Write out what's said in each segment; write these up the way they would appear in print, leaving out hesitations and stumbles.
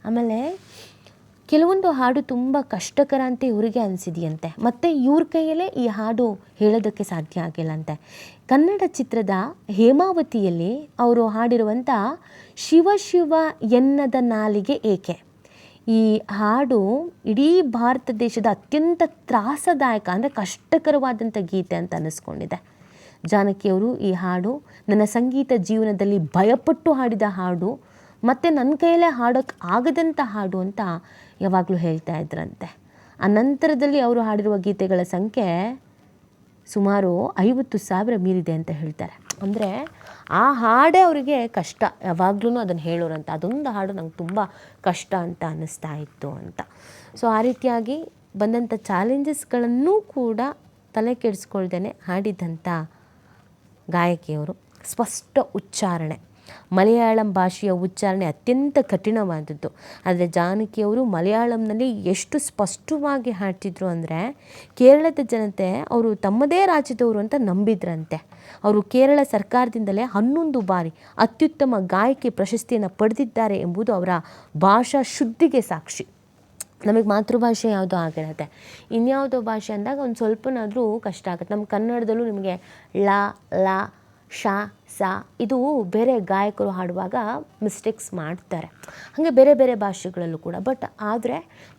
ಆಮೇಲೆ ಕೆಲವೊಂದು ಹಾಡು ತುಂಬ ಕಷ್ಟಕರ ಅಂತ ಇವರಿಗೆ ಅನಿಸಿದೆಯಂತೆ, ಮತ್ತು ಇವ್ರ ಕೈಯಲ್ಲೇ ಈ ಹಾಡು ಹೇಳೋದಕ್ಕೆ ಸಾಧ್ಯ ಆಗಿಲ್ಲ ಅಂತೆ. ಕನ್ನಡ ಚಿತ್ರದ ಹೇಮಾವತಿಯಲ್ಲಿ ಅವರು ಹಾಡಿರುವಂಥ ಶಿವ ಶಿವ ಎನ್ನದ ನಾಲಿಗೆ ಏಕೆ, ಈ ಹಾಡು ಇಡೀ ಭಾರತ ದೇಶದ ಅತ್ಯಂತ ತ್ರಾಸದಾಯಕ ಅಂದರೆ ಕಷ್ಟಕರವಾದಂಥ ಗೀತೆ ಅಂತ ಅನ್ನಿಸ್ಕೊಂಡಿದೆ. ಜಾನಕಿಯವರು ಈ ಹಾಡು ನನ್ನ ಸಂಗೀತ ಜೀವನದಲ್ಲಿ ಭಯಪಟ್ಟು ಹಾಡಿದ ಹಾಡು ಮತ್ತು ನನ್ನ ಕೈಯಲ್ಲೇ ಹಾಡೋಕ್ಕೆ ಆಗದಂಥ ಹಾಡು ಅಂತ ಯಾವಾಗಲೂ ಹೇಳ್ತಾ ಇದ್ರಂತೆ. ಅನಂತರದಲ್ಲಿ ಅವರು ಹಾಡಿರುವ ಗೀತೆಗಳ ಸಂಖ್ಯೆ ಸುಮಾರು 50,000 ಮೀರಿದೆ ಅಂತ ಹೇಳ್ತಾರೆ. ಅಂದರೆ ಆ ಹಾಡೇ ಅವರಿಗೆ ಕಷ್ಟ, ಯಾವಾಗಲೂ ಅದನ್ನು ಹೇಳೋರಂತ, ಅದೊಂದು ಹಾಡು ನಂಗೆ ತುಂಬ ಕಷ್ಟ ಅಂತ ಅನ್ನಿಸ್ತಾ ಇತ್ತು ಅಂತ. ಸೊ ಆ ರೀತಿಯಾಗಿ ಬಂದಂಥ ಚಾಲೆಂಜಸ್ಗಳನ್ನೂ ಕೂಡ ತಲೆ ಕೆಡಿಸ್ಕೊಳ್ದೇ ಹಾಡಿದಂಥ ಗಾಯಕಿಯವರು. ಸ್ಪಷ್ಟ ಉಚ್ಚಾರಣೆ, ಮಲಯಾಳಂ ಭಾಷೆಯ ಉಚ್ಚಾರಣೆ ಅತ್ಯಂತ ಕಠಿಣವಾದದ್ದು. ಆದರೆ ಜಾನಕಿಯವರು ಮಲಯಾಳಂನಲ್ಲಿ ಎಷ್ಟು ಸ್ಪಷ್ಟವಾಗಿ ಹಾಡ್ತಿದ್ರು ಅಂದರೆ ಕೇರಳದ ಜನತೆ ಅವರು ತಮ್ಮದೇ ರಾಜ್ಯದವರು ಅಂತ ನಂಬಿದ್ರಂತೆ. ಅವರು ಕೇರಳ ಸರ್ಕಾರದಿಂದಲೇ 11 ಬಾರಿ ಅತ್ಯುತ್ತಮ ಗಾಯಕಿ ಪ್ರಶಸ್ತಿಯನ್ನು ಪಡೆದಿದ್ದಾರೆ ಎಂಬುದು ಅವರ ಭಾಷಾ ಶುದ್ಧಿಗೆ ಸಾಕ್ಷಿ. ನಮಗೆ ಮಾತೃಭಾಷೆ ಯಾವುದೋ ಆಗಿರುತ್ತೆ, ಇನ್ಯಾವುದೋ ಭಾಷೆ ಅಂದಾಗ ಒಂದು ಸ್ವಲ್ಪನಾದರೂ ಕಷ್ಟ ಆಗುತ್ತೆ. ನಮ್ಮ ಕನ್ನಡದಲ್ಲೂ ನಿಮಗೆ ಳ ಲ ಶ ಸ ಇದು ಬೇರೆ ಗಾಯಕರು ಹಾಡುವಾಗ ಮಿಸ್ಟೇಕ್ಸ್ ಮಾಡ್ತಾರೆ, ಹಾಗೆ ಬೇರೆ ಬೇರೆ ಭಾಷೆಗಳಲ್ಲೂ ಕೂಡ. ಬಟ್ ಆದರೆ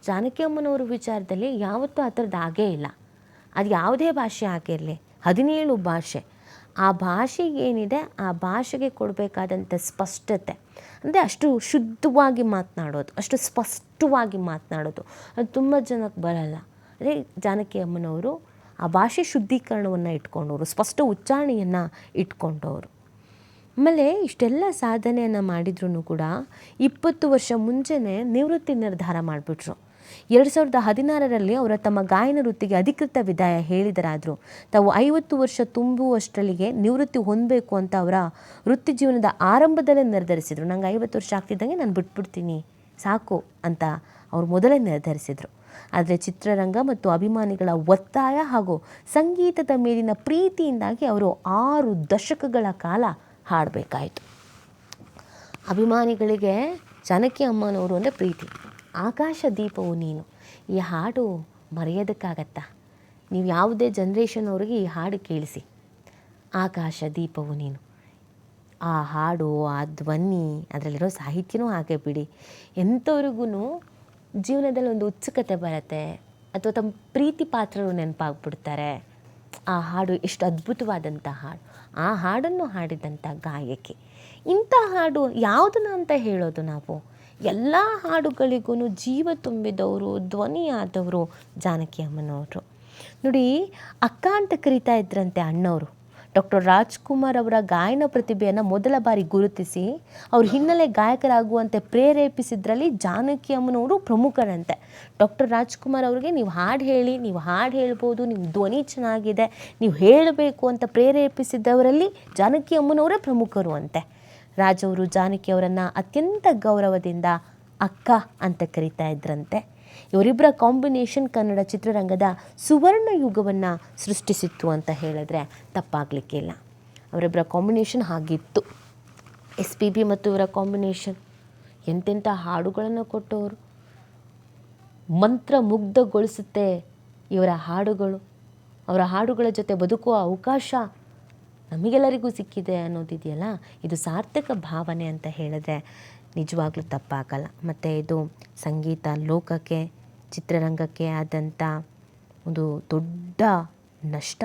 ಜಾನಕಿ ಅಮ್ಮನವ್ರ ವಿಚಾರದಲ್ಲಿ ಯಾವತ್ತೂ ಆ ಥರದ್ದು ಆಗೇ ಇಲ್ಲ. ಅದು ಯಾವುದೇ ಭಾಷೆ ಆಗಿರಲಿ, 17 ಭಾಷೆ, ಆ ಭಾಷೆಗೆ ಏನಿದೆ ಆ ಭಾಷೆಗೆ ಕೊಡಬೇಕಾದಂಥ ಸ್ಪಷ್ಟತೆ ಅಂದರೆ ಅಷ್ಟು ಶುದ್ಧವಾಗಿ ಮಾತನಾಡೋದು, ಅಷ್ಟು ಸ್ಪಷ್ಟವಾಗಿ ಮಾತನಾಡೋದು ಅದು ತುಂಬ ಜನಕ್ಕೆ ಬರಲ್ಲ. ಅದೇ ಜಾನಕಿ ಅಮ್ಮನವರು ಆ ಭಾಷೆ ಶುದ್ಧೀಕರಣವನ್ನು ಇಟ್ಕೊಂಡವರು, ಸ್ಪಷ್ಟ ಉಚ್ಚಾರಣೆಯನ್ನು ಇಟ್ಕೊಂಡವರು. ಆಮೇಲೆ ಇಷ್ಟೆಲ್ಲ ಸಾಧನೆಯನ್ನು ಮಾಡಿದ್ರೂ ಕೂಡ 20 ವರ್ಷ ಮುಂಚೆನೇ ನಿವೃತ್ತಿ ನಿರ್ಧಾರ ಮಾಡಿಬಿಟ್ರು. 2016ರಲ್ಲಿ ಅವರ ತಮ್ಮ ಗಾಯನ ವೃತ್ತಿಗೆ ಅಧಿಕೃತ ವಿದಾಯ ಹೇಳಿದರಾದರೂ ತಾವು 50 ವರ್ಷ ತುಂಬುವಷ್ಟರಲ್ಲಿಗೆ ನಿವೃತ್ತಿ ಹೊಂದಬೇಕು ಅಂತ ಅವರ ವೃತ್ತಿ ಜೀವನದ ಆರಂಭದಲ್ಲೇ ನಿರ್ಧರಿಸಿದರು. ನಂಗೆ 50 ವರ್ಷ ಆಗ್ತಿದ್ದಂಗೆ ನಾನು ಬಿಟ್ಬಿಡ್ತೀನಿ ಸಾಕು ಅಂತ ಅವರು ಮೊದಲೇ ನಿರ್ಧರಿಸಿದರು. ಆದರೆ ಚಿತ್ರರಂಗ ಮತ್ತು ಅಭಿಮಾನಿಗಳ ಒತ್ತಾಯ ಹಾಗೂ ಸಂಗೀತದ ಮೇಲಿನ ಪ್ರೀತಿಯಿಂದಾಗಿ ಅವರು 6 ದಶಕಗಳ ಕಾಲ ಹಾಡಬೇಕಾಯಿತು. ಅಭಿಮಾನಿಗಳಿಗೆ ಜಾನಕಿ ಅಮ್ಮನವರು ಅಂದರೆ ಪ್ರೀತಿ. ಆಕಾಶ ದೀಪವು ನೀನು, ಈ ಹಾಡು ಮರೆಯೋದಕ್ಕಾಗತ್ತಾ? ನೀವು ಯಾವುದೇ ಜನ್ರೇಷನ್ ಅವ್ರಿಗೆ ಈ ಹಾಡು ಕೇಳಿಸಿ, ಆಕಾಶ ದೀಪವು ನೀನು. ಆ ಹಾಡು, ಆ ಧ್ವನಿ, ಅದರಲ್ಲಿರೋ ಸಾಹಿತ್ಯನೂ ಹಾಗೆ ಬಿಡಿ. ಎಂಥವ್ರಿಗೂ ಜೀವನದಲ್ಲಿ ಒಂದು ಉತ್ಸುಕತೆ ಬರುತ್ತೆ, ಅಥವಾ ತಮ್ಮ ಪ್ರೀತಿ ಪಾತ್ರರು ನೆನಪಾಗ್ಬಿಡ್ತಾರೆ. ಆ ಹಾಡು ಎಷ್ಟು ಅದ್ಭುತವಾದಂಥ ಹಾಡು, ಆ ಹಾಡನ್ನು ಹಾಡಿದಂಥ ಗಾಯಕಿ. ಇಂಥ ಹಾಡು ಯಾವುದನ್ನ ಅಂತ ಹೇಳೋದು ನಾವು? ಎಲ್ಲ ಹಾಡುಗಳಿಗೂ ಜೀವ ತುಂಬಿದವರು, ಧ್ವನಿಯಾದವರು ಜಾನಕಿ ಅಮ್ಮನವರು. ನೋಡಿ, ಅಕ್ಕ ಅಂತ ಕರೀತಾ ಇದ್ರಂತೆ ಅಣ್ಣವರು. ಡಾಕ್ಟರ್ ರಾಜ್ಕುಮಾರ್ ಅವರ ಗಾಯನ ಪ್ರತಿಭೆಯನ್ನು ಮೊದಲ ಬಾರಿ ಗುರುತಿಸಿ ಅವ್ರ ಹಿನ್ನೆಲೆ ಗಾಯಕರಾಗುವಂತೆ ಪ್ರೇರೇಪಿಸಿದ್ರಲ್ಲಿ ಜಾನಕಿ ಅಮ್ಮನವರು ಪ್ರಮುಖರಂತೆ. ಡಾಕ್ಟರ್ ರಾಜ್ಕುಮಾರ್ ಅವ್ರಿಗೆ ನೀವು ಹಾಡು ಹೇಳಿ, ನೀವು ಹಾಡು ಹೇಳ್ಬೋದು, ನಿಮ್ಮ ಧ್ವನಿ ಚೆನ್ನಾಗಿದೆ, ನೀವು ಹೇಳಬೇಕು ಅಂತ ಪ್ರೇರೇಪಿಸಿದ್ದವರಲ್ಲಿ ಜಾನಕಿ ಅಮ್ಮನವರೇ ಪ್ರಮುಖರು ಅಂತೆ. ರಾಜ್ ಅವರು ಜಾನಕಿ ಅವರನ್ನು ಅತ್ಯಂತ ಗೌರವದಿಂದ ಅಕ್ಕ ಅಂತ ಕರೀತಾ ಇದ್ರಂತೆ. ಇವರಿಬ್ಬರ ಕಾಂಬಿನೇಷನ್ ಕನ್ನಡ ಚಿತ್ರರಂಗದ ಸುವರ್ಣ ಯುಗವನ್ನು ಸೃಷ್ಟಿಸಿತ್ತು ಅಂತ ಹೇಳಿದ್ರೆ ತಪ್ಪಾಗಲಿಕ್ಕಿಲ್ಲ. ಅವರಿಬ್ಬರ ಕಾಂಬಿನೇಷನ್ ಹಾಗಿತ್ತು. SPB ಮತ್ತು ಇವರ ಕಾಂಬಿನೇಷನ್ ಎಂತೆಂಥ ಹಾಡುಗಳನ್ನು ಕೊಟ್ಟವರು. ಮಂತ್ರಮುಗ್ಧಗೊಳಿಸುತ್ತೆ ಇವರ ಹಾಡುಗಳು. ಅವರ ಹಾಡುಗಳ ಜೊತೆ ಬದುಕುವ ಅವಕಾಶ ನಮಗೆಲ್ಲರಿಗೂ ಸಿಕ್ಕಿದೆ ಅನ್ನೋದಿದೆಯಲ್ಲ, ಇದು ಸಾರ್ಥಕ ಭಾವನೆ ಅಂತ ಹೇಳಿದ್ರೆ ನಿಜವಾಗ್ಲೂ ತಪ್ಪಾಗಲ್ಲ. ಮತ್ತು ಇದು ಸಂಗೀತ ಲೋಕಕ್ಕೆ, ಚಿತ್ರರಂಗಕ್ಕೆ ಆದಂಥ ಒಂದು ದೊಡ್ಡ ನಷ್ಟ.